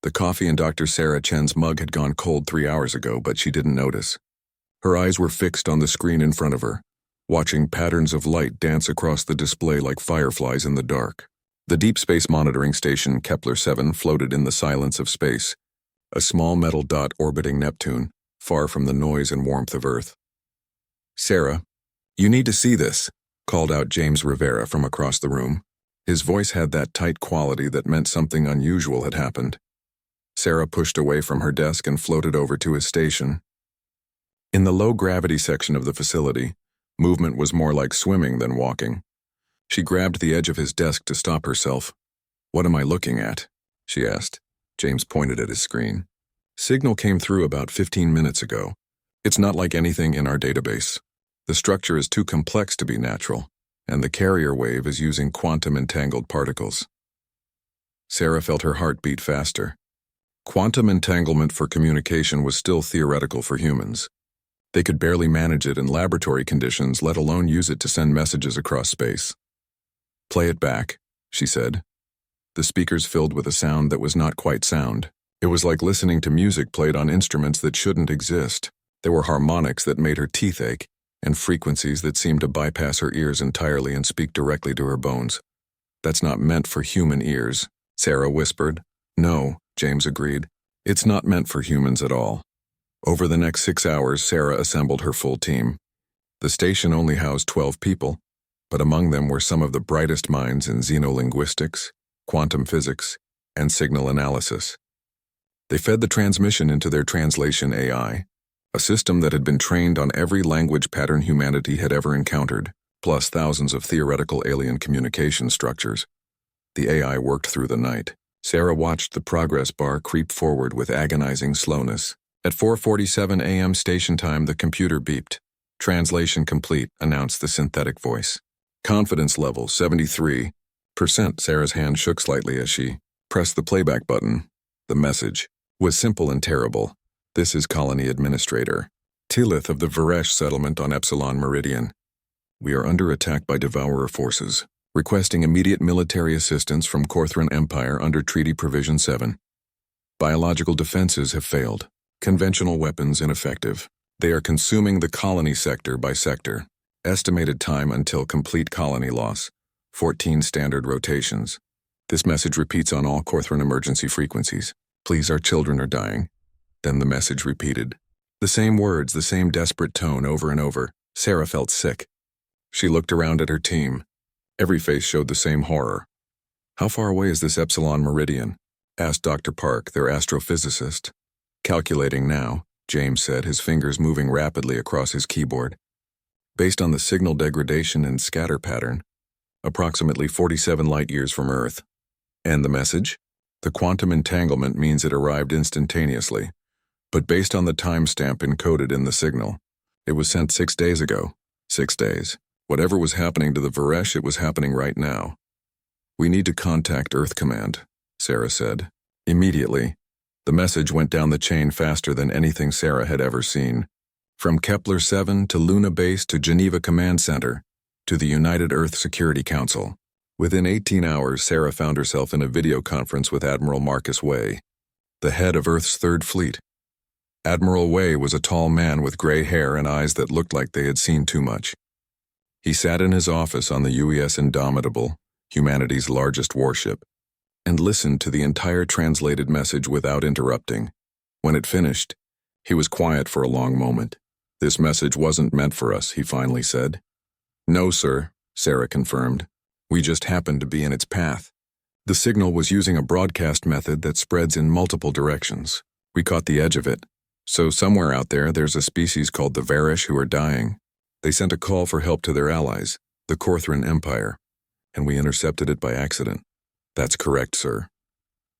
The coffee in Dr. Sarah Chen's mug had gone cold 3 hours ago, but she didn't notice. Her eyes were fixed on the screen in front of her, watching patterns of light dance across the display like fireflies in the dark. The deep space monitoring station Kepler-7 floated in the silence of space, a small metal dot orbiting Neptune, far from the noise and warmth of Earth. "Sarah, you need to see this," called out James Rivera from across the room. His voice had that tight quality that meant something unusual had happened. Sarah pushed away from her desk and floated over to his station. In the low-gravity section of the facility, movement was more like swimming than walking. She grabbed the edge of his desk to stop herself. "What am I looking at?" she asked. James pointed at his screen. "Signal came through about 15 minutes ago. It's not like anything in our database. The structure is too complex to be natural, and the carrier wave is using quantum-entangled particles." Sarah felt her heart beat faster. Quantum entanglement for communication was still theoretical for humans. They could barely manage it in laboratory conditions, let alone use it to send messages across space. "Play it back," she said. The speakers filled with a sound that was not quite sound. It was like listening to music played on instruments that shouldn't exist. There were harmonics that made her teeth ache, and frequencies that seemed to bypass her ears entirely and speak directly to her bones. "That's not meant for human ears," Sarah whispered. "No," James agreed. "It's not meant for humans at all." Over the next 6 hours, Sarah assembled her full team. The station only housed 12 people, but among them were some of the brightest minds in xenolinguistics, quantum physics, and signal analysis. They fed the transmission into their translation AI, a system that had been trained on every language pattern humanity had ever encountered, plus thousands of theoretical alien communication structures. The AI worked through the night. Sarah watched the progress bar creep forward with agonizing slowness. At 4:47 a.m. station time, the computer beeped. "Translation complete," announced the synthetic voice. "Confidence level 73%. Sarah's hand shook slightly as she pressed the playback button. The message was simple and terrible. "This is Colony Administrator Tilith of the Varesh settlement on Epsilon Meridian. We are under attack by Devourer forces, requesting immediate military assistance from Corthran Empire under Treaty Provision 7. Biological defenses have failed. Conventional weapons ineffective. They are consuming the colony sector by sector. Estimated time until complete colony loss, 14 standard rotations. This message repeats on all Corthran emergency frequencies. Please, our children are dying." Then the message repeated. The same words, the same desperate tone over and over. Sarah felt sick. She looked around at her team. Every face showed the same horror. "How far away is this Epsilon Meridian?" asked Dr. Park, their astrophysicist. "Calculating now," James said, his fingers moving rapidly across his keyboard. "Based on the signal degradation and scatter pattern, approximately 47 light-years from Earth." "And the message?" "The quantum entanglement means it arrived instantaneously, but based on the timestamp encoded in the signal, it was sent 6 days ago. 6 days. Whatever was happening to the Varesh, it was happening right now." "We need to contact Earth Command," Sarah said. Immediately, the message went down the chain faster than anything Sarah had ever seen. From Kepler-7 to Luna Base to Geneva Command Center to the United Earth Security Council. Within 18 hours, Sarah found herself in a video conference with Admiral Marcus Way, the head of Earth's Third Fleet. Admiral Way was a tall man with gray hair and eyes that looked like they had seen too much. He sat in his office on the UES Indomitable, humanity's largest warship, and listened to the entire translated message without interrupting. When it finished, he was quiet for a long moment. "This message wasn't meant for us," he finally said. "No, sir," Sarah confirmed. "We just happened to be in its path. The signal was using a broadcast method that spreads in multiple directions. We caught the edge of it. So somewhere out there's a species called the Varesh who are dying. They sent a call for help to their allies, the Corthran Empire, and we intercepted it by accident." "That's correct, sir."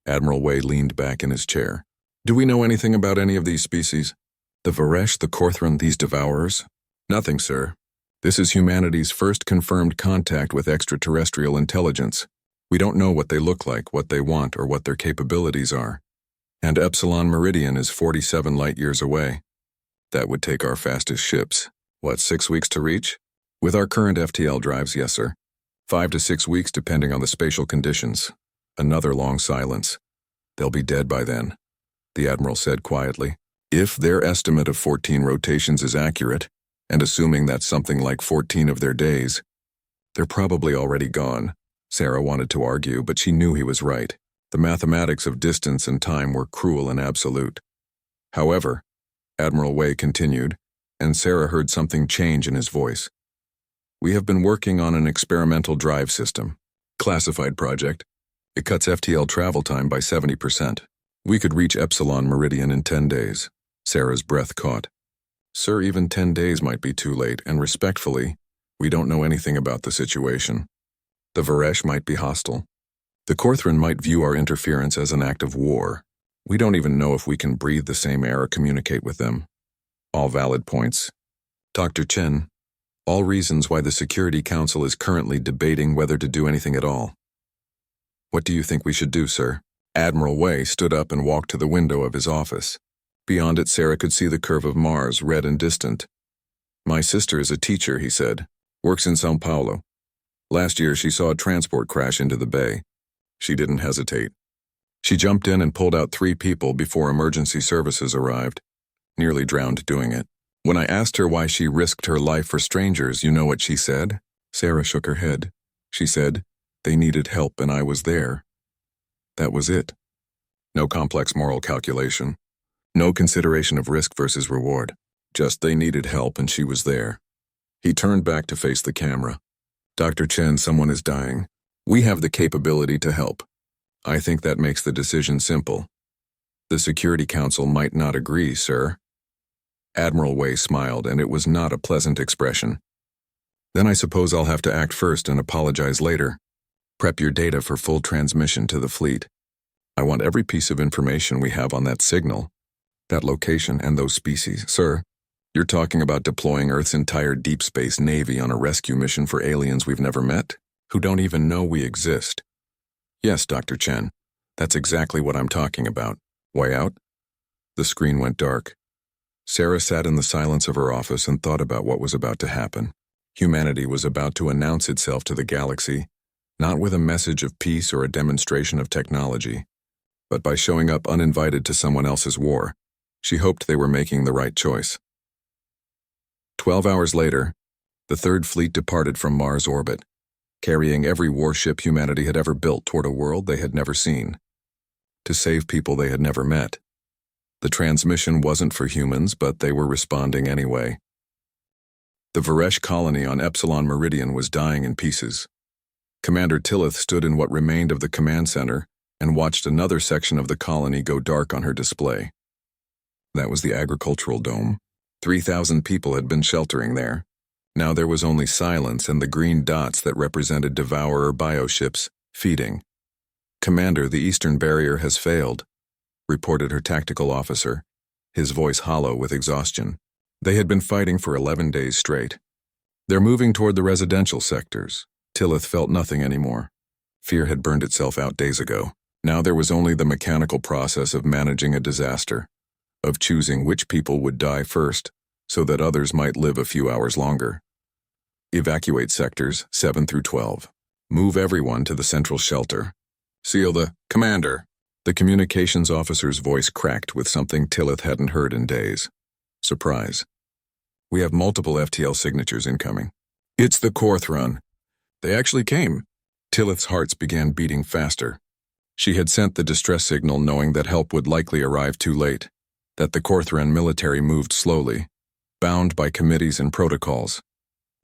Admiral Way leaned back in his chair. "Do we know anything about any of these species? The Varesh, the Corthran, these Devourers?" "Nothing, sir. This is humanity's first confirmed contact with extraterrestrial intelligence. We don't know what they look like, what they want, or what their capabilities are. And Epsilon Meridian is 47 light-years away. That would take our fastest ships. 6 weeks to reach? With our current FTL drives, yes, sir. 5 to 6 weeks depending on the spatial conditions." Another long silence. They'll be dead by then, the Admiral said quietly. If their estimate of 14 rotations is accurate, and assuming that's something like 14 of their days, they're probably already gone. Sarah wanted to argue, but she knew he was right. The mathematics of distance and time were cruel and absolute. However, Admiral Way continued, and Sarah heard something change in his voice. We have been working on an experimental drive system. Classified project. It cuts FTL travel time by 70%. We could reach Epsilon Meridian in 10 days. Sarah's breath caught. Sir, even 10 days might be too late, and respectfully, we don't know anything about the situation. The Varesh might be hostile. The Korthran might view our interference as an act of war. We don't even know if we can breathe the same air or communicate with them. All valid points. Dr. Chen, all reasons why the Security Council is currently debating whether to do anything at all. What do you think we should do, sir? Admiral Way stood up and walked to the window of his office. Beyond it, Sarah could see the curve of Mars, red and distant. My sister is a teacher, he said. Works in São Paulo. Last year, she saw a transport crash into the bay. She didn't hesitate. She jumped in and pulled out 3 people before emergency services arrived, nearly drowned doing it. When I asked her why she risked her life for strangers, you know what she said? Sarah shook her head. She said, they needed help and I was there. That was it. No complex moral calculation. No consideration of risk versus reward. Just they needed help and she was there. He turned back to face the camera. Dr. Chen, someone is dying. We have the capability to help. I think that makes the decision simple. The Security Council might not agree, sir. Admiral Way smiled, and it was not a pleasant expression. Then I suppose I'll have to act first and apologize later. Prep your data for full transmission to the fleet. I want every piece of information we have on that signal, that location, and those species. Sir, you're talking about deploying Earth's entire deep space navy on a rescue mission for aliens we've never met, who don't even know we exist. Yes, Dr. Chen, that's exactly what I'm talking about. Way out? The screen went dark. Sarah sat in the silence of her office and thought about what was about to happen. Humanity was about to announce itself to the galaxy, not with a message of peace or a demonstration of technology, but by showing up uninvited to someone else's war. She hoped they were making the right choice. 12 hours later, the Third Fleet departed from Mars orbit, carrying every warship humanity had ever built toward a world they had never seen, to save people they had never met. The transmission wasn't for humans, but they were responding anyway. The Varesh colony on Epsilon Meridian was dying in pieces. Commander Tillith stood in what remained of the command center and watched another section of the colony go dark on her display. That was the agricultural dome. 3,000 people had been sheltering there. Now there was only silence and the green dots that represented Devourer bioships, feeding. Commander, the eastern barrier has failed, reported her tactical officer, his voice hollow with exhaustion. They had been fighting for 11 days straight. They're moving toward the residential sectors. Tillith felt nothing anymore. Fear had burned itself out days ago. Now there was only the mechanical process of managing a disaster, of choosing which people would die first, so that others might live a few hours longer. Evacuate sectors 7 through 12. Move everyone to the central shelter. Seal the commander. The communications officer's voice cracked with something Tillith hadn't heard in days. Surprise. We have multiple FTL signatures incoming. It's the Korthran. They actually came. Tillith's hearts began beating faster. She had sent the distress signal knowing that help would likely arrive too late, that the Korthran military moved slowly, bound by committees and protocols.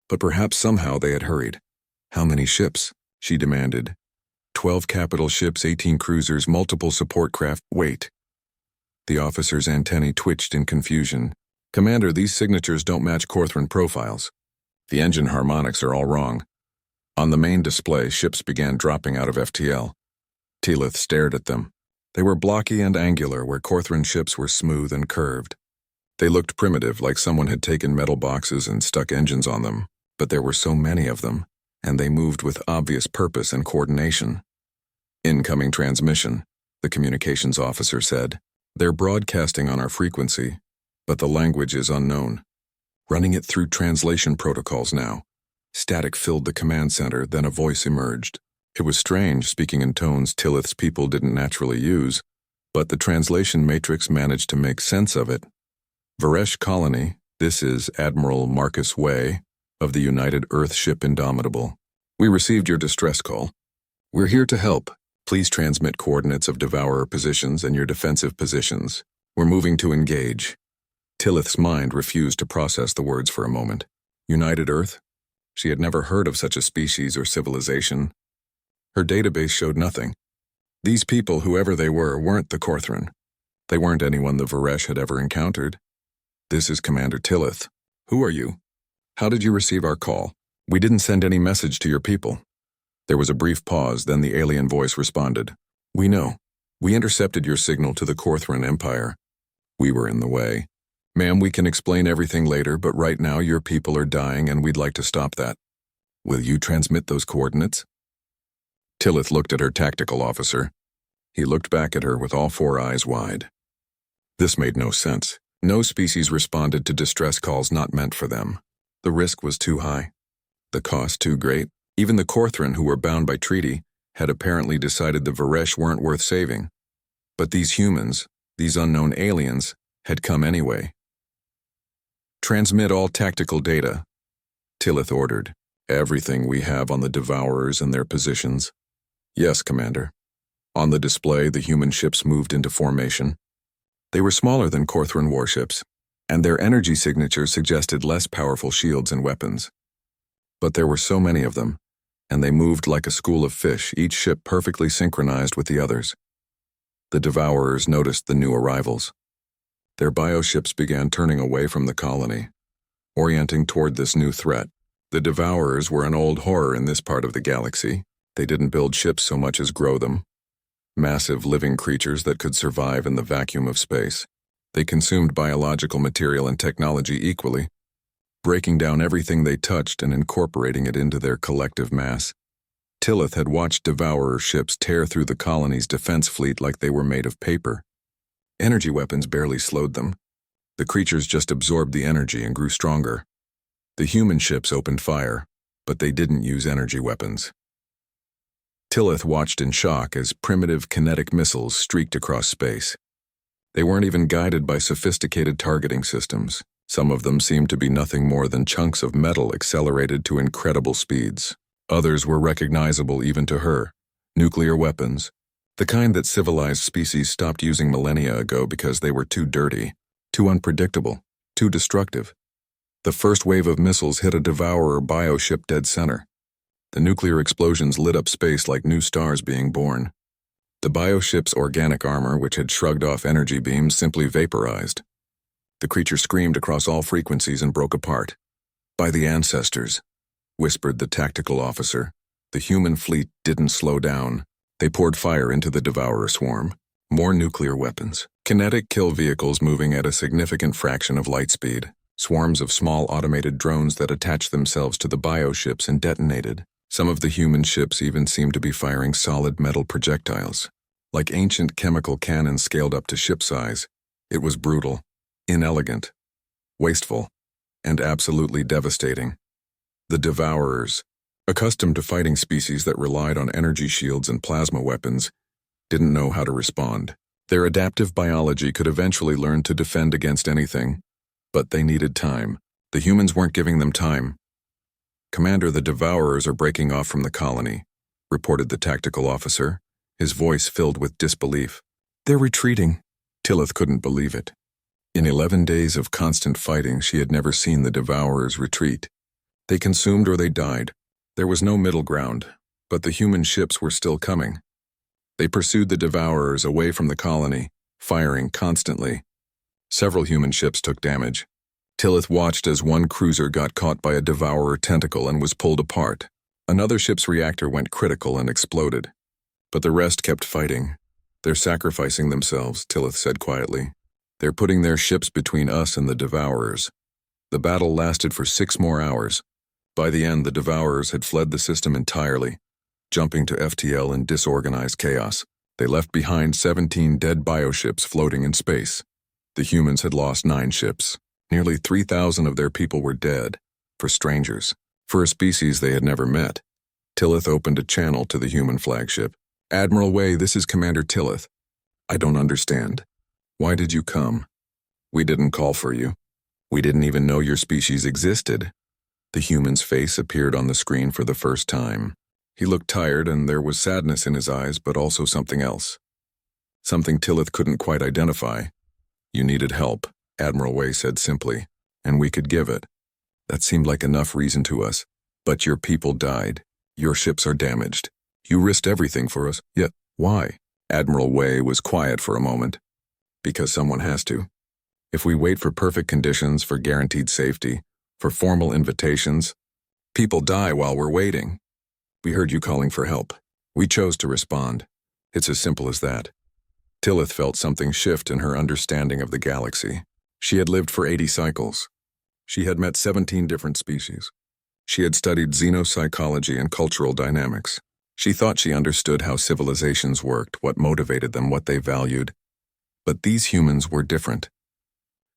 But perhaps somehow they had hurried. How many ships? She demanded. 12 capital ships, 18 cruisers, multiple support craft. Wait. The officer's antennae twitched in confusion. Commander, these signatures don't match Korthran profiles. The engine harmonics are all wrong. On the main display, ships began dropping out of FTL. Tillith stared at them. They were blocky and angular, where Korthran ships were smooth and curved. They looked primitive, like someone had taken metal boxes and stuck engines on them, but there were so many of them, and they moved with obvious purpose and coordination. Incoming transmission, the communications officer said. They're broadcasting on our frequency, but the language is unknown. Running it through translation protocols now. Static filled the command center, then a voice emerged. It was strange, speaking in tones Tillith's people didn't naturally use. but the translation matrix managed to make sense of it. Varesh Colony, this is Admiral Marcus Way of the United Earth Ship Indomitable. We received your distress call. We're here to help. Please transmit coordinates of Devourer positions and your defensive positions. We're moving to engage. Tillith's mind refused to process the words for a moment. United Earth? She had never heard of such a species or civilization. Her database showed nothing. These people, whoever they were, weren't the Corthran. They weren't anyone the Varesh had ever encountered. This is Commander Tillith. Who are you? How did you receive our call? We didn't send any message to your people. There was a brief pause, then the alien voice responded. We know. We intercepted your signal to the Corthran Empire. We were in the way. Ma'am, we can explain everything later, but right now your people are dying and we'd like to stop that. Will you transmit those coordinates? Tillith looked at her tactical officer. He looked back at her with all four eyes wide. This made no sense. No species responded to distress calls not meant for them. The risk was too high. The cost too great. Even the Corthran, who were bound by treaty, had apparently decided the Varesh weren't worth saving. But these humans, these unknown aliens, had come anyway. Transmit all tactical data, Tillith ordered. Everything we have on the Devourers and their positions. Yes, Commander. On the display, the human ships moved into formation. They were smaller than Corthran warships, and their energy signature suggested less powerful shields and weapons. But there were so many of them, and they moved like a school of fish, each ship perfectly synchronized with the others. The Devourers noticed the new arrivals. Their bioships began turning away from the colony, orienting toward this new threat. The Devourers were an old horror in this part of the galaxy. They didn't build ships so much as grow them. Massive living creatures that could survive in the vacuum of space. They consumed biological material and technology equally, breaking down everything they touched and incorporating it into their collective mass. Tillith had watched Devourer ships tear through the colony's defense fleet like they were made of paper. Energy weapons barely slowed them. The creatures just absorbed the energy and grew stronger. The human ships opened fire, but they didn't use energy weapons. Tillith watched in shock as primitive kinetic missiles streaked across space. They weren't even guided by sophisticated targeting systems. Some of them seemed to be nothing more than chunks of metal accelerated to incredible speeds. Others were recognizable even to her. Nuclear weapons, the kind that civilized species stopped using millennia ago because they were too dirty, too unpredictable, too destructive. The first wave of missiles hit a Devourer bioship dead center. The nuclear explosions lit up space like new stars being born. The bioship's organic armor, which had shrugged off energy beams, simply vaporized. The creature screamed across all frequencies and broke apart. By the ancestors, whispered the tactical officer. The human fleet didn't slow down. They poured fire into the Devourer swarm. More nuclear weapons. Kinetic kill vehicles moving at a significant fraction of light speed. Swarms of small automated drones that attached themselves to the bioships and detonated. Some of the human ships even seemed to be firing solid metal projectiles. Like ancient chemical cannons scaled up to ship size, it was brutal, inelegant, wasteful, and absolutely devastating. The Devourers, accustomed to fighting species that relied on energy shields and plasma weapons, didn't know how to respond. Their adaptive biology could eventually learn to defend against anything, but they needed time. The humans weren't giving them time. Commander, the Devourers are breaking off from the colony, reported the tactical officer, his voice filled with disbelief. They're retreating. Tillith couldn't believe it. In 11 days of constant fighting, she had never seen the Devourers retreat. They consumed or they died. There was no middle ground, but the human ships were still coming. They pursued the Devourers away from the colony, firing constantly. Several human ships took damage. Tillith watched as one cruiser got caught by a Devourer tentacle and was pulled apart. Another ship's reactor went critical and exploded. But the rest kept fighting. They're sacrificing themselves, Tillith said quietly. They're putting their ships between us and the Devourers. The battle lasted for 6 more hours. By the end, the Devourers had fled the system entirely, jumping to FTL in disorganized chaos. They left behind 17 dead bioships floating in space. The humans had lost 9 ships. Nearly 3,000 of their people were dead, for strangers, for a species they had never met. Tillith opened a channel to the human flagship. Admiral Way, this is Commander Tillith. I don't understand. Why did you come? We didn't call for you. We didn't even know your species existed. The human's face appeared on the screen for the first time. He looked tired and there was sadness in his eyes, but also something else. Something Tillith couldn't quite identify. You needed help, Admiral Way said simply, and we could give it. That seemed like enough reason to us. But your people died. Your ships are damaged. You risked everything for us, yet why? Admiral Way was quiet for a moment. Because someone has to. If we wait for perfect conditions, for guaranteed safety, for formal invitations, people die while we're waiting. We heard you calling for help. We chose to respond. It's as simple as that. Tillith felt something shift in her understanding of the galaxy. She had lived for 80 cycles. She had met 17 different species. She had studied xenopsychology and cultural dynamics. She thought she understood how civilizations worked, what motivated them, what they valued. But these humans were different.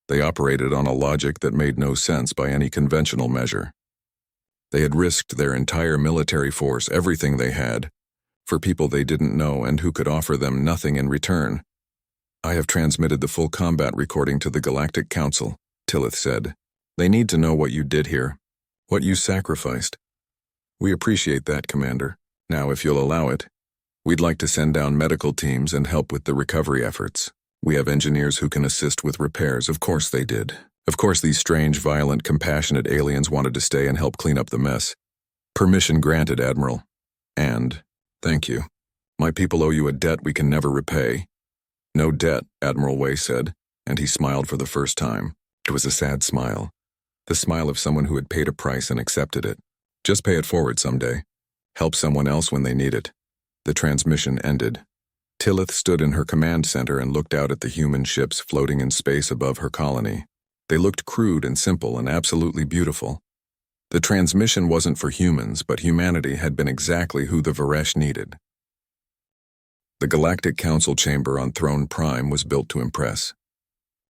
They operated on a logic that made no sense by any conventional measure. They had risked their entire military force, everything they had, for people they didn't know and who could offer them nothing in return. I have transmitted the full combat recording to the Galactic Council, Tillith said. They need to know what you did here, what you sacrificed. We appreciate that, Commander. Now, if you'll allow it, we'd like to send down medical teams and help with the recovery efforts. We have engineers who can assist with repairs. Of course they did. Of course these strange, violent, compassionate aliens wanted to stay and help clean up the mess. Permission granted, Admiral. And, thank you. My people owe you a debt we can never repay. No debt, Admiral Way said, and he smiled for the first time. It was a sad smile. The smile of someone who had paid a price and accepted it. Just pay it forward someday. Help someone else when they need it. The transmission ended. Tillith stood in her command center and looked out at the human ships floating in space above her colony. They looked crude and simple and absolutely beautiful. The transmission wasn't for humans, but humanity had been exactly who the Varesh needed. The Galactic Council chamber on Throne Prime was built to impress.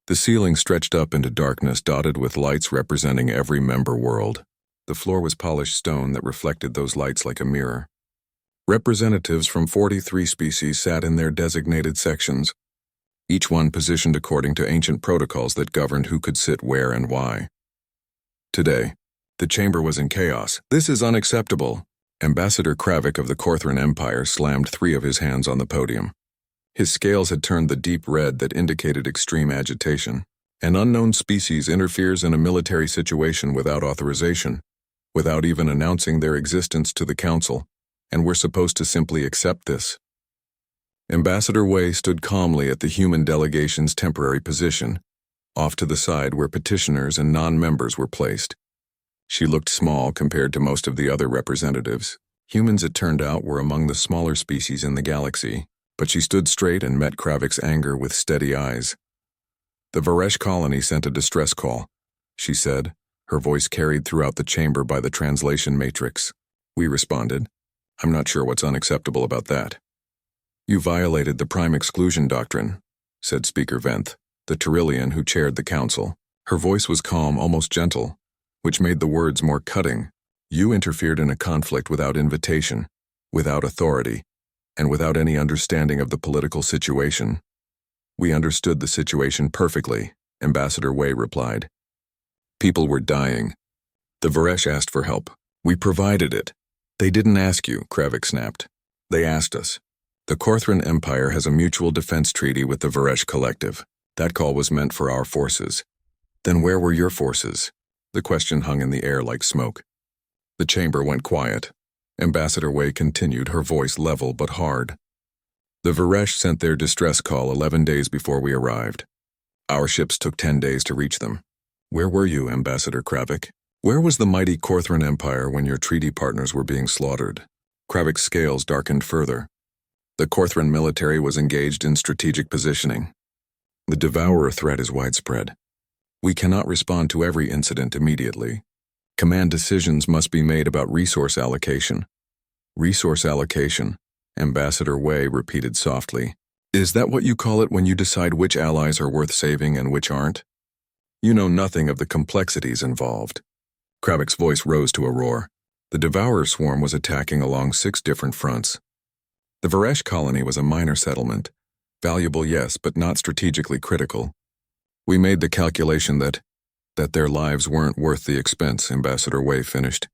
The ceiling stretched up into darkness dotted with lights representing every member world. The floor was polished stone that reflected those lights like a mirror. Representatives from 43 species sat in their designated sections, each one positioned according to ancient protocols that governed who could sit where and why. Today, the chamber was in chaos. This is unacceptable. Ambassador Kravik of the Korthran Empire slammed 3 of his hands on the podium. His scales had turned the deep red that indicated extreme agitation. An unknown species interferes in a military situation without authorization, without even announcing their existence to the Council, and we're supposed to simply accept this. Ambassador Way stood calmly at the human delegation's temporary position, off to the side where petitioners and non-members were placed. She looked small compared to most of the other representatives. Humans, it turned out, were among the smaller species in the galaxy, but she stood straight and met Kravik's anger with steady eyes. The Varesh colony sent a distress call, she said, her voice carried throughout the chamber by the translation matrix. We responded. I'm not sure what's unacceptable about that. You violated the Prime Exclusion Doctrine, said Speaker Venth, the Tyrillian who chaired the council. Her voice was calm, almost gentle, which made the words more cutting. You interfered in a conflict without invitation, without authority, and without any understanding of the political situation. We understood the situation perfectly, Ambassador Way replied. People were dying. The Varesh asked for help. We provided it. They didn't ask you, Kravik snapped. They asked us. The Korthran Empire has a mutual defense treaty with the Varesh Collective. That call was meant for our forces. Then where were your forces? The question hung in the air like smoke. The chamber went quiet. Ambassador Way continued, her voice level but hard. The Varesh sent their distress call 11 days before we arrived. Our ships took 10 days to reach them. Where were you, Ambassador Kravik? Where was the mighty Korthran Empire when your treaty partners were being slaughtered? Kravik's scales darkened further. The Korthran military was engaged in strategic positioning. The Devourer threat is widespread. We cannot respond to every incident immediately. Command decisions must be made about resource allocation. Resource allocation, Ambassador Way repeated softly. Is that what you call it when you decide which allies are worth saving and which aren't? You know nothing of the complexities involved. Kravik's voice rose to a roar. The Devourer swarm was attacking along 6 different fronts. The Varesh colony was a minor settlement, Valuable, yes, but not strategically critical. We made the calculation that their lives weren't worth the expense, Ambassador Wei finished.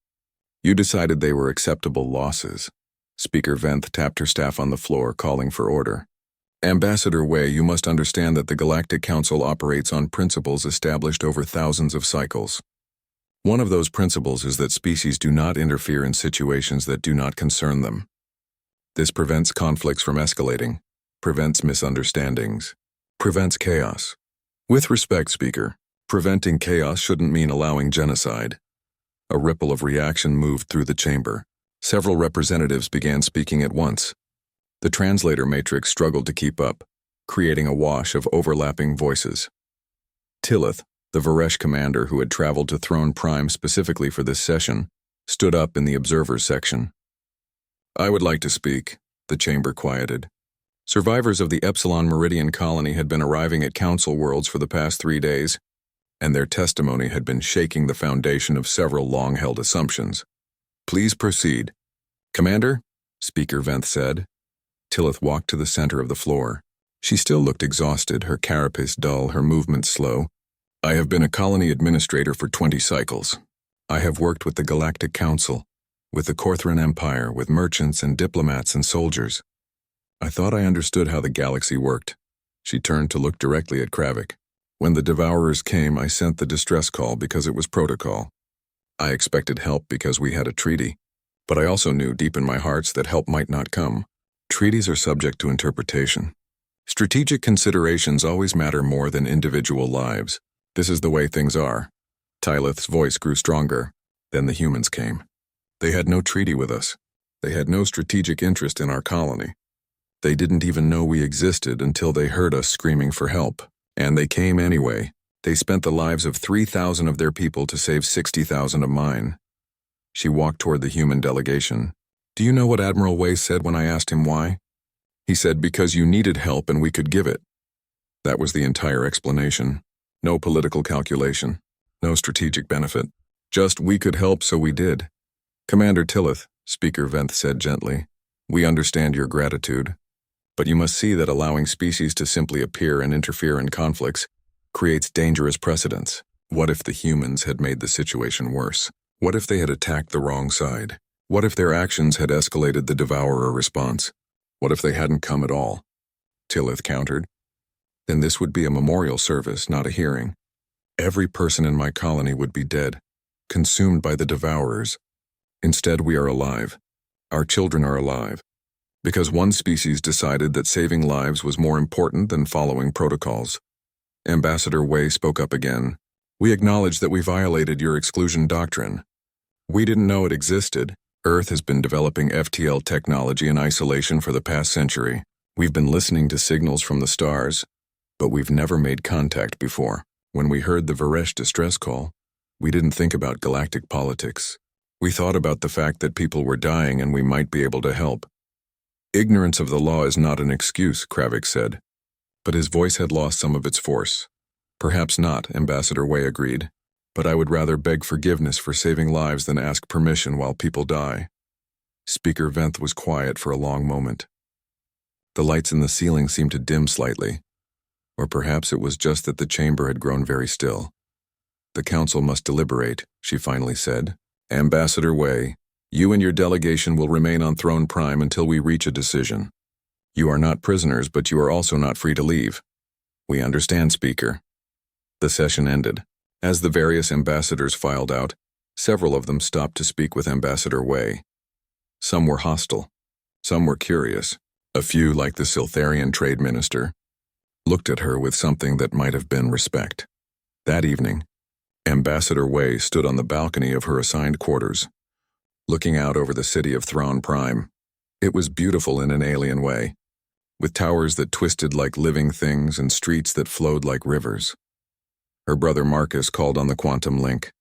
You decided they were acceptable losses. Speaker Venth tapped her staff on the floor, calling for order. Ambassador Wei, you must understand that the Galactic Council operates on principles established over thousands of cycles. One of those principles is that species do not interfere in situations that do not concern them. This prevents conflicts from escalating, prevents misunderstandings, prevents chaos. With respect, Speaker, preventing chaos shouldn't mean allowing genocide. A ripple of reaction moved through the chamber. Several representatives began speaking at once. The translator matrix struggled to keep up, creating a wash of overlapping voices. Tillith, the Varesh commander who had traveled to Throne Prime specifically for this session, stood up in the observers section. I would like to speak, the chamber quieted. Survivors of the Epsilon Meridian colony had been arriving at Council Worlds for the past 3 days, and their testimony had been shaking the foundation of several long-held assumptions. Please proceed. Commander, Speaker Venth said. Tillith walked to the center of the floor. She still looked exhausted, her carapace dull, her movements slow. I have been a colony administrator for 20 cycles. I have worked with the Galactic Council, with the Corthran Empire, with merchants and diplomats and soldiers. I thought I understood how the galaxy worked. She turned to look directly at Kravik. When the Devourers came, I sent the distress call because it was protocol. I expected help because we had a treaty, but I also knew deep in my hearts that help might not come. Treaties are subject to interpretation. Strategic considerations always matter more than individual lives. This is the way things are. Tillith's voice grew stronger. Then the humans came. They had no treaty with us. They had no strategic interest in our colony. They didn't even know we existed until they heard us screaming for help. And they came anyway. They spent the lives of 3,000 of their people to save 60,000 of mine. She walked toward the human delegation. Do you know what Admiral Wei said when I asked him why? He said because you needed help and we could give it. That was the entire explanation. No political calculation. No strategic benefit. Just we could help, so we did. Commander Tillith, Speaker Venth said gently, we understand your gratitude. But you must see that allowing species to simply appear and interfere in conflicts creates dangerous precedents. What if the humans had made the situation worse? What if they had attacked the wrong side? What if their actions had escalated the Devourer response? What if they hadn't come at all? Tillith countered. Then this would be a memorial service, not a hearing. Every person in my colony would be dead, consumed by the Devourers. Instead, we are alive. Our children are alive. Because one species decided that saving lives was more important than following protocols. Ambassador Wei spoke up again. We acknowledge that we violated your exclusion doctrine. We didn't know it existed. Earth has been developing FTL technology in isolation for the past century. We've been listening to signals from the stars, but we've never made contact before. When we heard the Varesh distress call, we didn't think about galactic politics. We thought about the fact that people were dying and we might be able to help. Ignorance of the law is not an excuse, Kravik said. But his voice had lost some of its force. Perhaps not, Ambassador Wei agreed. But I would rather beg forgiveness for saving lives than ask permission while people die. Speaker Venth was quiet for a long moment. The lights in the ceiling seemed to dim slightly. Or perhaps it was just that the chamber had grown very still. The council must deliberate, she finally said. Ambassador Wei, you and your delegation will remain on Throne Prime until we reach a decision. You are not prisoners, but you are also not free to leave. We understand, Speaker. The session ended. As the various ambassadors filed out, several of them stopped to speak with Ambassador Wei. Some were hostile. Some were curious. A few, like the Siltharian trade minister, looked at her with something that might have been respect. That evening, Ambassador Wei stood on the balcony of her assigned quarters, looking out over the city of Throne Prime. It was beautiful in an alien way, with towers that twisted like living things and streets that flowed like rivers. Her brother Marcus called on the quantum link.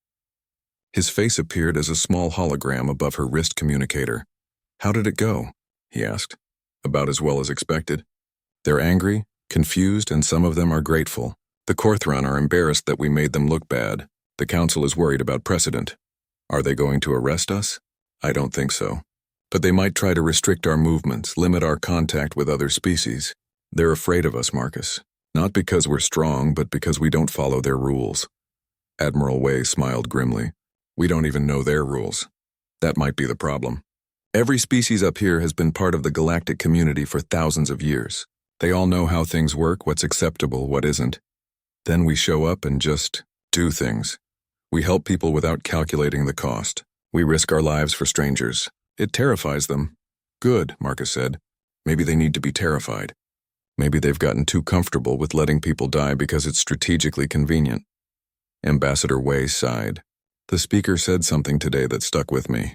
His face appeared as a small hologram above her wrist communicator. How did it go? He asked. About as well as expected. They're angry, confused, and some of them are grateful. The Corthran are embarrassed that we made them look bad. The council is worried about precedent. Are they going to arrest us? I don't think so. But they might try to restrict our movements, limit our contact with other species. They're afraid of us, Marcus. Not because we're strong, but because we don't follow their rules. Admiral Way smiled grimly. We don't even know their rules. That might be the problem. Every species up here has been part of the galactic community for thousands of years. They all know how things work, what's acceptable, what isn't. Then we show up and just do things. We help people without calculating the cost. We risk our lives for strangers. It terrifies them. Good, Marcus said. Maybe they need to be terrified. Maybe they've gotten too comfortable with letting people die because it's strategically convenient. Ambassador Way sighed. The speaker said something today that stuck with me.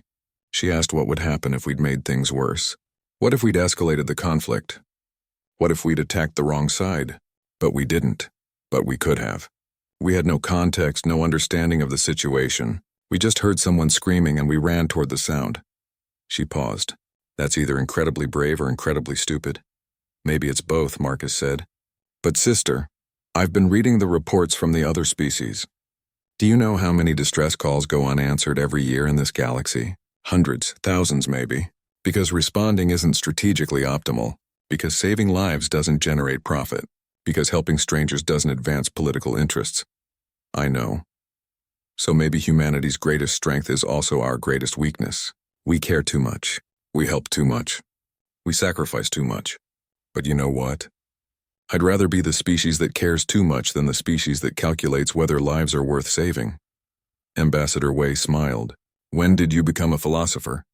She asked what would happen if we'd made things worse. What if we'd escalated the conflict? What if we'd attacked the wrong side? But we didn't. But we could have. We had no context, no understanding of the situation. We just heard someone screaming and we ran toward the sound. She paused. That's either incredibly brave or incredibly stupid. Maybe it's both, Marcus said. But sister, I've been reading the reports from the other species. Do you know how many distress calls go unanswered every year in this galaxy? Hundreds, thousands maybe. Because responding isn't strategically optimal. Because saving lives doesn't generate profit. Because helping strangers doesn't advance political interests. I know. So maybe humanity's greatest strength is also our greatest weakness. We care too much. We help too much. We sacrifice too much. But you know what? I'd rather be the species that cares too much than the species that calculates whether lives are worth saving. Ambassador Way smiled. When did you become a philosopher?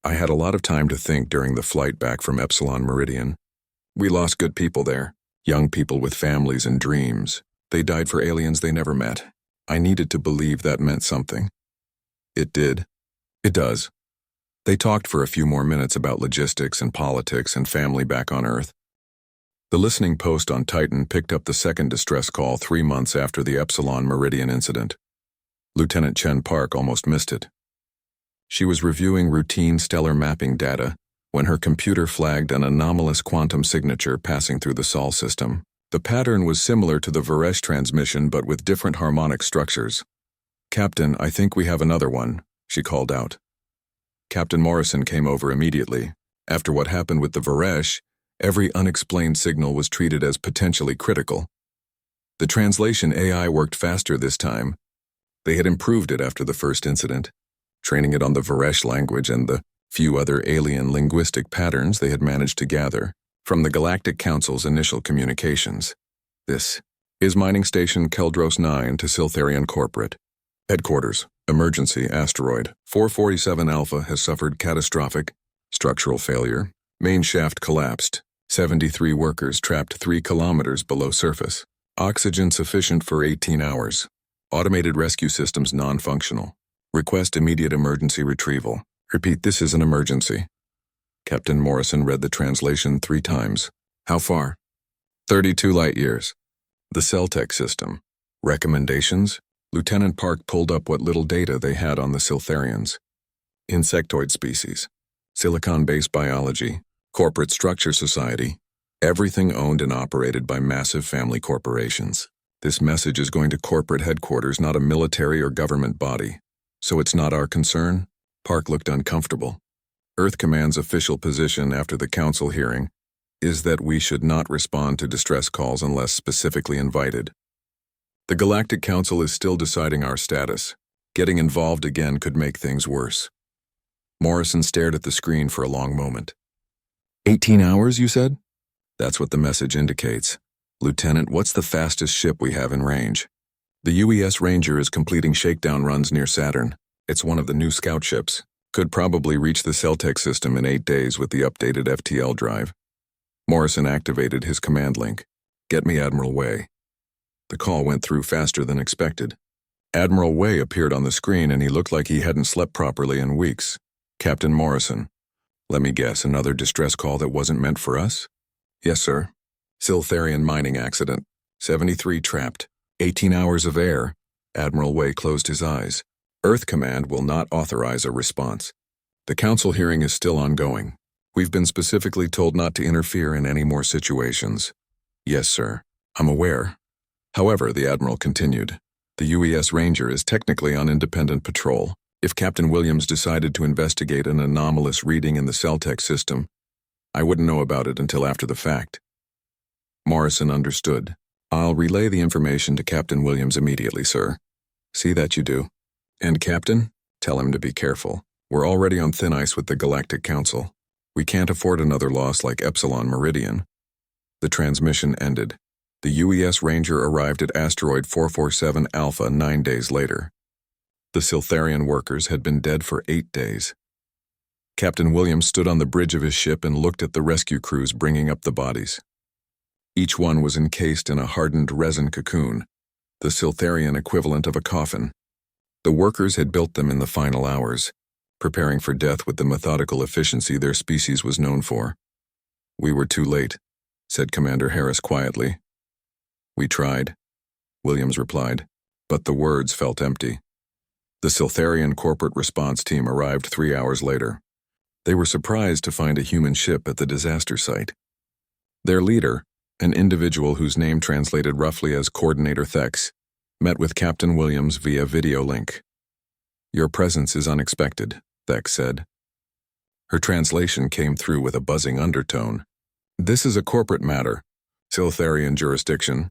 I had a lot of time to think during the flight back from Epsilon Meridian. We lost good people there. Young people with families and dreams. They died for aliens they never met. I needed to believe that meant something. It did. It does. They talked for a few more minutes about logistics and politics and family back on Earth. The listening post on Titan picked up the second distress call 3 months after the Epsilon Meridian incident. Lieutenant Chen Park almost missed it. She was reviewing routine stellar mapping data when her computer flagged an anomalous quantum signature passing through the Sol system. The pattern was similar to the Varesh transmission but with different harmonic structures. Captain, I think we have another one, she called out. Captain Morrison came over immediately. After what happened with the Varesh, every unexplained signal was treated as potentially critical. The translation AI worked faster this time. They had improved it after the first incident, training it on the Varesh language and the few other alien linguistic patterns they had managed to gather from the Galactic Council's initial communications. This is Mining Station Keldros 9 to Siltharian Corporate. Headquarters, emergency asteroid 447 Alpha has suffered catastrophic structural failure. Main shaft collapsed. 73 workers trapped 3 kilometers below surface. Oxygen sufficient for 18 hours. Automated rescue systems non-functional. Request immediate emergency retrieval. Repeat, this is an emergency. Captain Morrison read the translation 3 times. How far? 32 light years. The Celtech system. Recommendations? Lieutenant Park pulled up what little data they had on the Siltharians. Insectoid species. Silicon-based biology. Corporate structure society. Everything owned and operated by massive family corporations. This message is going to corporate headquarters, not a military or government body. So it's not our concern? Park looked uncomfortable. Earth Command's official position after the council hearing is that we should not respond to distress calls unless specifically invited. The Galactic Council is still deciding our status. Getting involved again could make things worse. Morrison stared at the screen for a long moment. 18 hours, you said? That's what the message indicates. Lieutenant, what's the fastest ship we have in range? The UES Ranger is completing shakedown runs near Saturn. It's one of the new scout ships. Could probably reach the Celtech system in 8 days with the updated FTL drive. Morrison activated his command link. Get me Admiral Way. The call went through faster than expected. Admiral Way appeared on the screen and he looked like he hadn't slept properly in weeks. Captain Morrison. Let me guess, another distress call that wasn't meant for us? Yes, sir. Siltharian mining accident. 73 trapped. 18 hours of air. Admiral Way closed his eyes. Earth Command will not authorize a response. The council hearing is still ongoing. We've been specifically told not to interfere in any more situations. Yes, sir. I'm aware. However, the Admiral continued, the UES Ranger is technically on independent patrol. If Captain Williams decided to investigate an anomalous reading in the Celtech system, I wouldn't know about it until after the fact. Morrison understood. I'll relay the information to Captain Williams immediately, sir. See that you do. And Captain, tell him to be careful. We're already on thin ice with the Galactic Council. We can't afford another loss like Epsilon Meridian. The transmission ended. The UES Ranger arrived at asteroid 447 Alpha 9 days later. The Siltharian workers had been dead for 8 days. Captain Williams stood on the bridge of his ship and looked at the rescue crews bringing up the bodies. Each one was encased in a hardened resin cocoon, the Siltharian equivalent of a coffin. The workers had built them in the final hours, preparing for death with the methodical efficiency their species was known for. We were too late, said Commander Harris quietly. We tried, Williams replied, but the words felt empty. The Siltharian corporate response team arrived 3 hours later. They were surprised to find a human ship at the disaster site. Their leader, an individual whose name translated roughly as Coordinator Thex, met with Captain Williams via video link. Your presence is unexpected, Thex said. Her translation came through with a buzzing undertone. This is a corporate matter, Siltharian jurisdiction.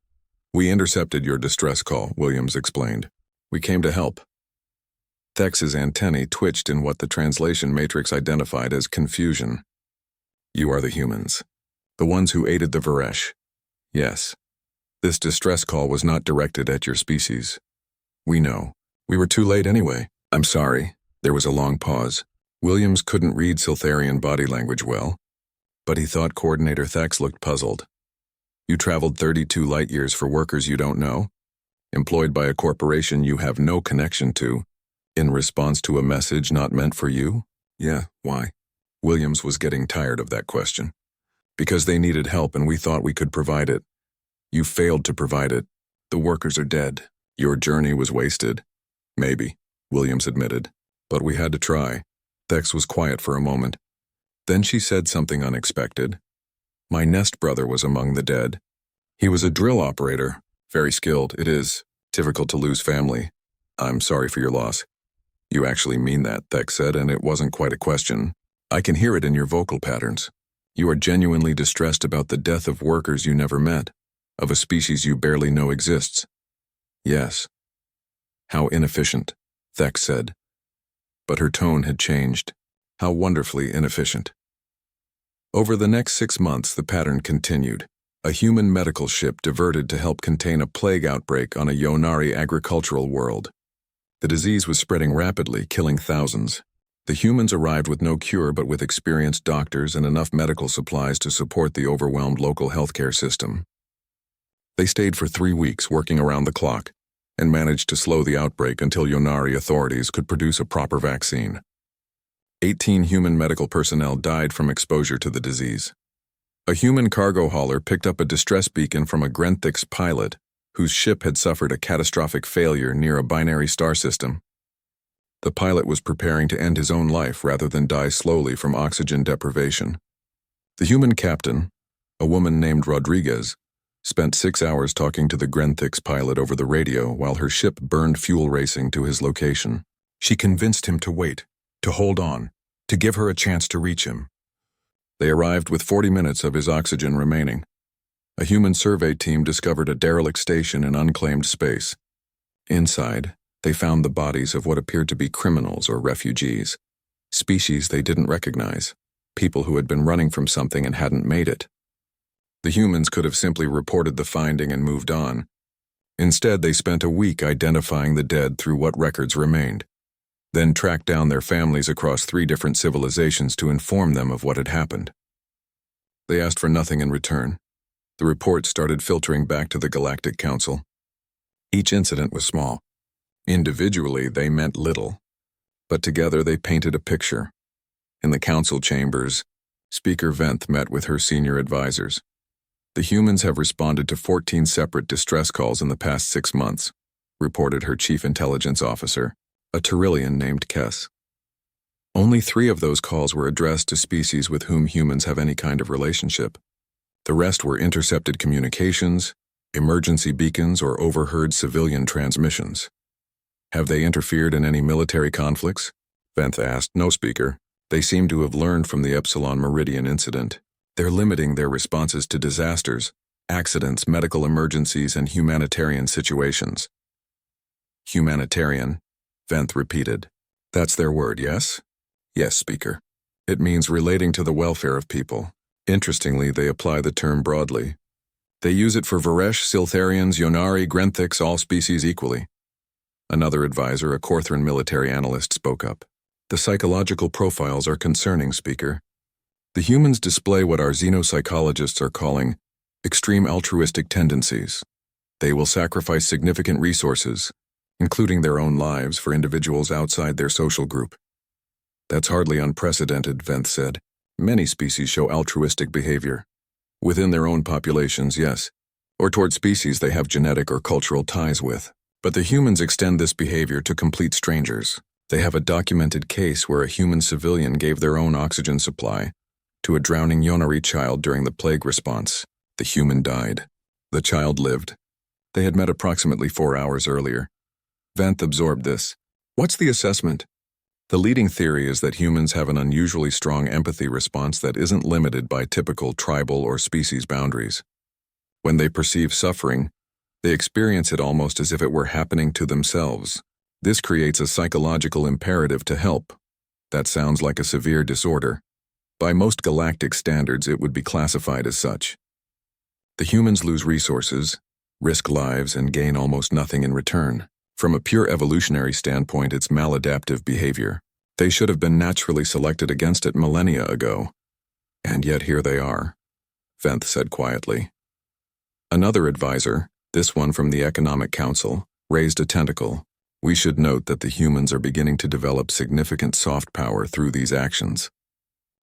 We intercepted your distress call, Williams explained. We came to help. Thex's antennae twitched in what the translation matrix identified as confusion. You are the humans. The ones who aided the Varesh. Yes. This distress call was not directed at your species. We know. We were too late anyway. I'm sorry. There was a long pause. Williams couldn't read Siltharian body language well, but he thought Coordinator Thex looked puzzled. You traveled 32 light years for workers you don't know, employed by a corporation you have no connection to, in response to a message not meant for you? Yeah, why? Williams was getting tired of that question. Because they needed help and we thought we could provide it. You failed to provide it. The workers are dead. Your journey was wasted. Maybe, Williams admitted. But we had to try. Thex was quiet for a moment. Then she said something unexpected. My nest brother was among the dead. He was a drill operator. Very skilled. It is difficult to lose family. I'm sorry for your loss. You actually mean that, Thex said, and it wasn't quite a question. I can hear it in your vocal patterns. You are genuinely distressed about the death of workers you never met, of a species you barely know exists. Yes. How inefficient, Thex said. But her tone had changed. How wonderfully inefficient. Over the next 6 months, the pattern continued. A human medical ship diverted to help contain a plague outbreak on a Yonari agricultural world. The disease was spreading rapidly, killing thousands. The humans arrived with no cure but with experienced doctors and enough medical supplies to support the overwhelmed local healthcare system. They stayed for 3 weeks, working around the clock, and managed to slow the outbreak until Yonari authorities could produce a proper vaccine. 18 human medical personnel died from exposure to the disease. A human cargo hauler picked up a distress beacon from a Grenthix pilot whose ship had suffered a catastrophic failure near a binary star system. The pilot was preparing to end his own life rather than die slowly from oxygen deprivation. The human captain, a woman named Rodriguez, spent 6 hours talking to the Grenthix pilot over the radio while her ship burned fuel racing to his location. She convinced him to wait, to hold on, to give her a chance to reach him. They arrived with 40 minutes of his oxygen remaining. A human survey team discovered a derelict station in unclaimed space. Inside, they found the bodies of what appeared to be criminals or refugees, species they didn't recognize, people who had been running from something and hadn't made it. The humans could have simply reported the finding and moved on. Instead, they spent a week identifying the dead through what records remained, then tracked down their families across 3 different civilizations to inform them of what had happened. They asked for nothing in return. The reports started filtering back to the Galactic Council. Each incident was small. Individually, they meant little, but together they painted a picture. In the council chambers, Speaker Venth met with her senior advisors. The humans have responded to 14 separate distress calls in the past 6 months, reported her chief intelligence officer, a Tyrillian named Kess. Only 3 of those calls were addressed to species with whom humans have any kind of relationship. The rest were intercepted communications, emergency beacons, or overheard civilian transmissions. Have they interfered in any military conflicts? Venth asked. No, Speaker. They seem to have learned from the Epsilon Meridian incident. They're limiting their responses to disasters, accidents, medical emergencies, and humanitarian situations. Humanitarian, Venth repeated. That's their word, yes? Yes, Speaker. It means relating to the welfare of people. Interestingly, they apply the term broadly. They use it for Varesh, Siltharians, Yonari, Grenthics, all species equally. Another advisor, a Corthran military analyst, spoke up. The psychological profiles are concerning, Speaker. The humans display what our xenopsychologists are calling extreme altruistic tendencies. They will sacrifice significant resources, including their own lives, for individuals outside their social group. That's hardly unprecedented, Venth said. Many species show altruistic behavior. Within their own populations, yes, or toward species they have genetic or cultural ties with. But the humans extend this behavior to complete strangers. They have a documented case where a human civilian gave their own oxygen supply to a drowning Yonari child during the plague response. The human died. The child lived. They had met approximately 4 hours earlier. Venth absorbed this. What's the assessment? The leading theory is that humans have an unusually strong empathy response that isn't limited by typical tribal or species boundaries. When they perceive suffering, they experience it almost as if it were happening to themselves. This creates a psychological imperative to help. That sounds like a severe disorder. By most galactic standards, it would be classified as such. The humans lose resources, risk lives, and gain almost nothing in return. From a pure evolutionary standpoint, it's maladaptive behavior. They should have been naturally selected against it millennia ago. And yet here they are, Venth said quietly. Another advisor, this one from the Economic Council, raised a tentacle. We should note that the humans are beginning to develop significant soft power through these actions.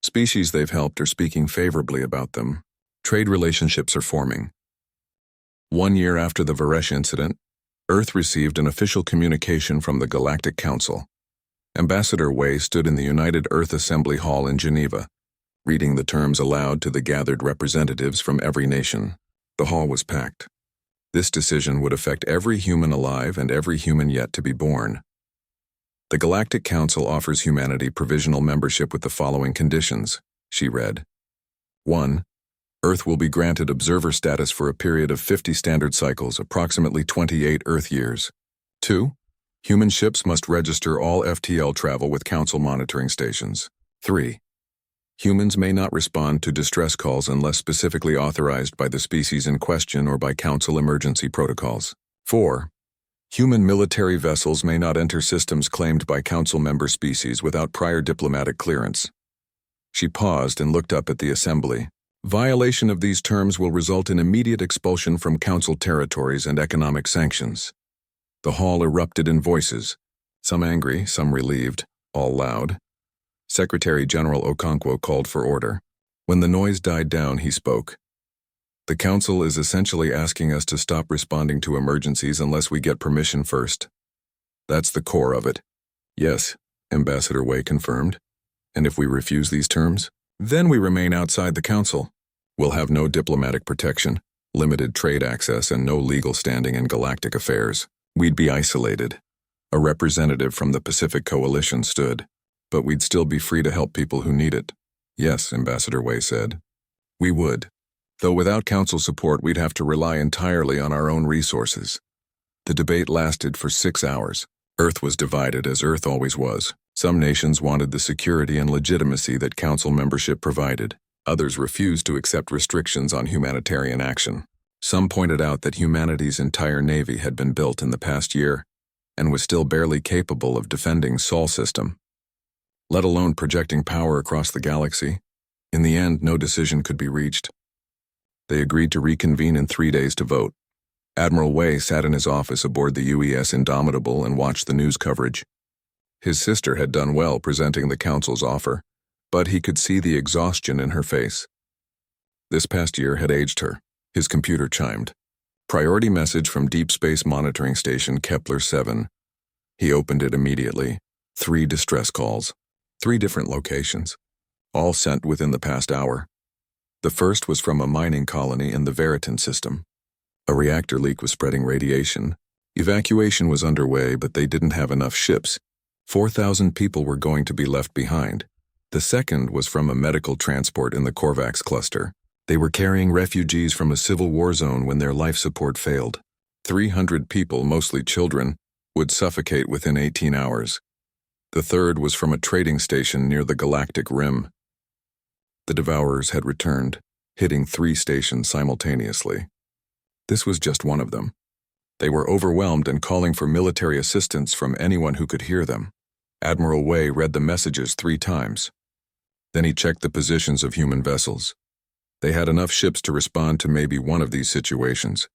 Species they've helped are speaking favorably about them. Trade relationships are forming. 1 year after the Varesh incident, Earth received an official communication from the Galactic Council. Ambassador Wei stood in the United Earth Assembly Hall in Geneva, reading the terms aloud to the gathered representatives from every nation. The hall was packed. This decision would affect every human alive and every human yet to be born. The Galactic Council offers humanity provisional membership with the following conditions, she read. 1. Earth will be granted observer status for a period of 50 standard cycles, approximately 28 Earth years. 2. Human ships must register all FTL travel with Council monitoring stations. 3. Humans may not respond to distress calls unless specifically authorized by the species in question or by Council emergency protocols. 4. Human military vessels may not enter systems claimed by Council member species without prior diplomatic clearance. She paused and looked up at the assembly. Violation of these terms will result in immediate expulsion from Council territories and economic sanctions. The hall erupted in voices, some angry, some relieved, all loud. Secretary General Okonkwo called for order. When the noise died down, he spoke. The Council is essentially asking us to stop responding to emergencies unless we get permission first. That's the core of it. Yes, Ambassador Wei confirmed. And if we refuse these terms? Then we remain outside the Council. We'll have no diplomatic protection, limited trade access, and no legal standing in galactic affairs. We'd be isolated. A representative from the Pacific Coalition stood, but we'd still be free to help people who need it. Yes, Ambassador Wei said. We would. Though without Council support, we'd have to rely entirely on our own resources. The debate lasted for 6 hours. Earth was divided, as Earth always was. Some nations wanted the security and legitimacy that Council membership provided. Others refused to accept restrictions on humanitarian action. Some pointed out that humanity's entire navy had been built in the past year and was still barely capable of defending Sol system, let alone projecting power across the galaxy. In the end, no decision could be reached. They agreed to reconvene in 3 days to vote. Admiral Wei sat in his office aboard the UES Indomitable and watched the news coverage. His sister had done well presenting the Council's offer, but he could see the exhaustion in her face. This past year had aged her. His computer chimed. Priority message from Deep Space Monitoring Station Kepler 7. He opened it immediately. 3 distress calls. 3 different locations. All sent within the past hour. The first was from a mining colony in the Veritan system. A reactor leak was spreading radiation. Evacuation was underway, but they didn't have enough ships. 4,000 people were going to be left behind. The second was from a medical transport in the Korvax cluster. They were carrying refugees from a civil war zone when their life support failed. 300 people, mostly children, would suffocate within 18 hours. The third was from a trading station near the Galactic Rim. The Devourers had returned, hitting 3 stations simultaneously. This was just one of them. They were overwhelmed and calling for military assistance from anyone who could hear them. Admiral Wei read the messages 3 times. Then he checked the positions of human vessels. They had enough ships to respond to maybe one of these situations.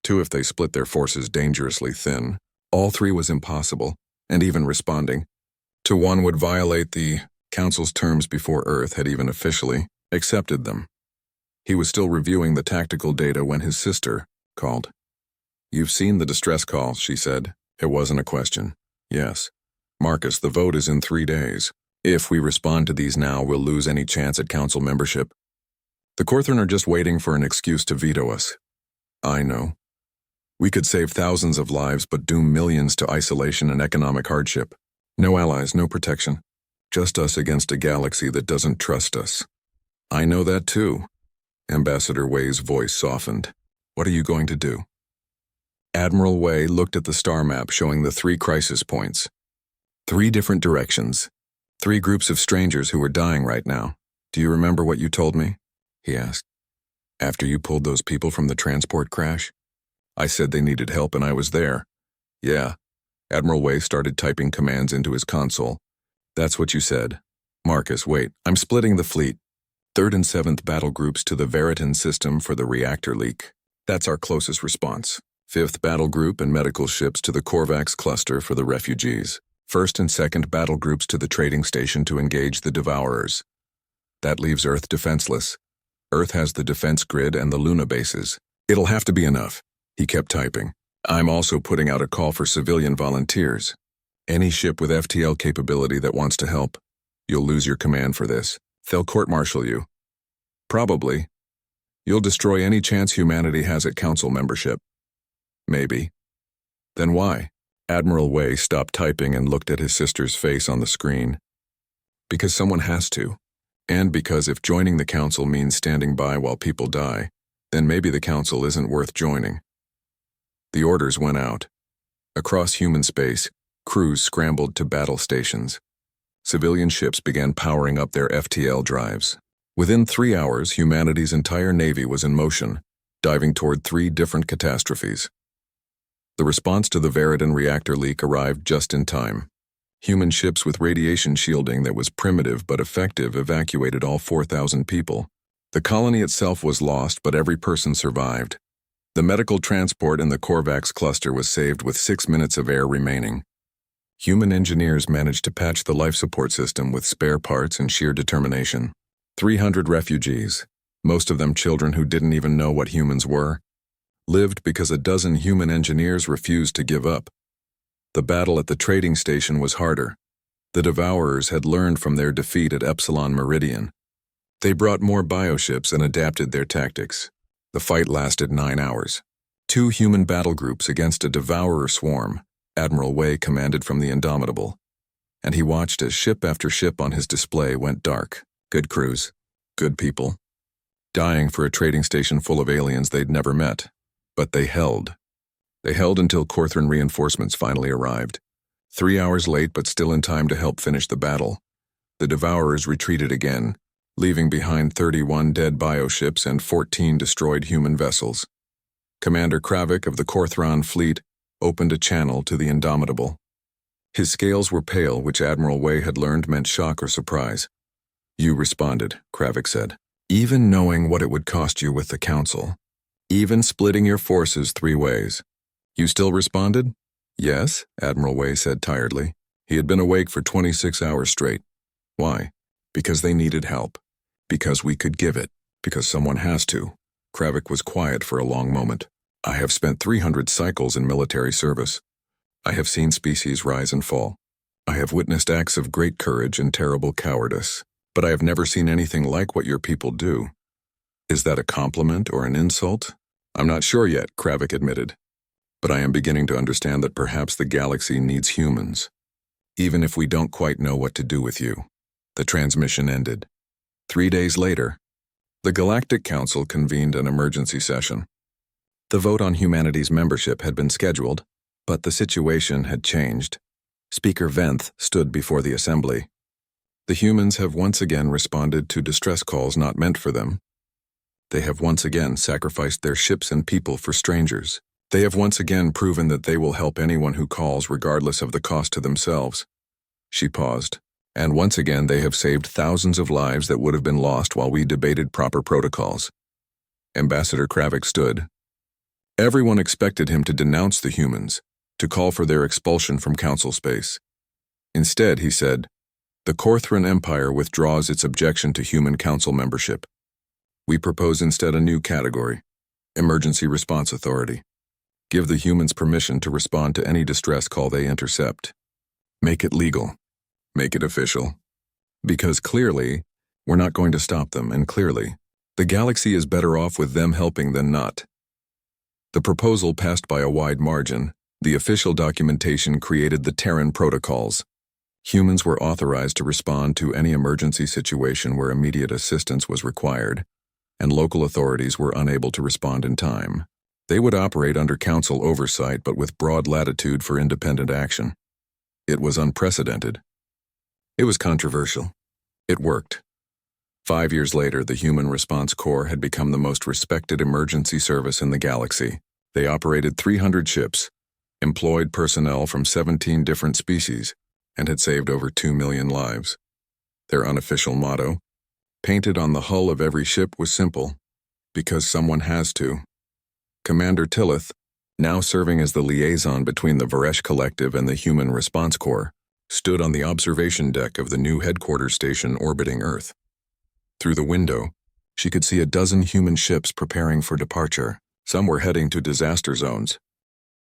2 if they split their forces dangerously thin. All 3 was impossible, and even responding to one would violate the Council's terms before Earth had even officially accepted them. He was still reviewing the tactical data when his sister called. "You've seen the distress call," she said. It wasn't a question. "Yes. Marcus, the vote is in 3 days. If we respond to these now, we'll lose any chance at Council membership. The Corthran are just waiting for an excuse to veto us." "I know. We could save thousands of lives but doom millions to isolation and economic hardship. No allies, no protection. Just us against a galaxy that doesn't trust us." "I know that too." Ambassador Wei's voice softened. "What are you going to do?" Admiral Wei looked at the star map showing the 3 crisis points. 3 different directions. 3 groups of strangers who were dying right now. "Do you remember what you told me?" he asked. "After you pulled those people from the transport crash? I said they needed help and I was there." "Yeah." Admiral Wei started typing commands into his console. "That's what you said. Marcus, wait, I'm splitting the fleet. 3rd and 7th battle groups to the Veritan system for the reactor leak. That's our closest response. 5th battle group and medical ships to the Korvax cluster for the refugees. 1st and 2nd battle groups to the trading station to engage the Devourers. That leaves Earth defenseless. Earth has the defense grid and the Luna bases. It'll have to be enough." He kept typing. "I'm also putting out a call for civilian volunteers. Any ship with FTL capability that wants to help. You'll lose your command for this. They'll court-martial you. Probably. You'll destroy any chance humanity has at Council membership. Maybe. Then why?" Admiral Wei stopped typing and looked at his sister's face on the screen. "Because someone has to. And because if joining the Council means standing by while people die, then maybe the Council isn't worth joining." The orders went out. Across human space, crews scrambled to battle stations. Civilian ships began powering up their FTL drives. Within 3 hours, humanity's entire navy was in motion, diving toward 3 different catastrophes. The response to the Veritan reactor leak arrived just in time. Human ships with radiation shielding that was primitive but effective evacuated all 4,000 people. The colony itself was lost, but every person survived. The medical transport in the Korvax cluster was saved with 6 minutes of air remaining. Human engineers managed to patch the life support system with spare parts and sheer determination. 300 refugees, most of them children who didn't even know what humans were, lived because a dozen human engineers refused to give up. The battle at the trading station was harder. The Devourers had learned from their defeat at Epsilon Meridian. They brought more bioships and adapted their tactics. The fight lasted 9 hours. 2 human battle groups against a Devourer swarm. Admiral Wei commanded from the Indomitable. And he watched as ship after ship on his display went dark. Good crews. Good people. Dying for a trading station full of aliens they'd never met. But they held. They held until Corthran reinforcements finally arrived. 3 hours late, but still in time to help finish the battle. The Devourers retreated again, leaving behind 31 dead bioships and 14 destroyed human vessels. Commander Kravik of the Corthran fleet opened a channel to the Indomitable. His scales were pale, which Admiral Wei had learned meant shock or surprise. "You responded," Kravik said. "Even knowing what it would cost you with the Council. Even splitting your forces 3 ways. You still responded?" "Yes," Admiral Wei said tiredly. He had been awake for 26 hours straight. "Why?" "Because they needed help. Because we could give it. Because someone has to." Kravik was quiet for a long moment. "I have spent 300 cycles in military service. I have seen species rise and fall. I have witnessed acts of great courage and terrible cowardice. But I have never seen anything like what your people do." "Is that a compliment or an insult?" "I'm not sure yet," Kravik admitted. "But I am beginning to understand that perhaps the galaxy needs humans. Even if we don't quite know what to do with you." The transmission ended. 3 days later, The Galactic Council convened an emergency session. The vote on humanity's membership had been scheduled, but the situation had changed. Speaker Venth stood before the assembly. The humans have once again responded to distress calls not meant for them. They have once again sacrificed their ships and people for strangers. They have once again proven that they will help anyone who calls regardless of the cost to themselves. She paused. And once again they have saved thousands of lives that would have been lost while we debated proper protocols. Ambassador Kravik stood. Everyone expected him to denounce the humans, to call for their expulsion from council space. Instead, he said, the Korthran Empire withdraws its objection to human council membership. We propose instead a new category, Emergency Response Authority. Give the humans permission to respond to any distress call they intercept. Make it legal. Make it official. Because clearly, we're not going to stop them, and clearly, the galaxy is better off with them helping than not. The proposal passed by a wide margin. The official documentation created the Terran Protocols. Humans were authorized to respond to any emergency situation where immediate assistance was required, and local authorities were unable to respond in time. They would operate under council oversight but with broad latitude for independent action. It was unprecedented. It was controversial. It worked. 5 years later, the Human Response Corps had become the most respected emergency service in the galaxy. They operated 300 ships, employed personnel from 17 different species, and had saved over 2 million lives. Their unofficial motto, painted on the hull of every ship, was simple: because someone has to. Commander Tillith, now serving as the liaison between the Varesh Collective and the Human Response Corps, stood on the observation deck of the new headquarters station orbiting Earth. Through the window, she could see a dozen human ships preparing for departure. Some were heading to disaster zones,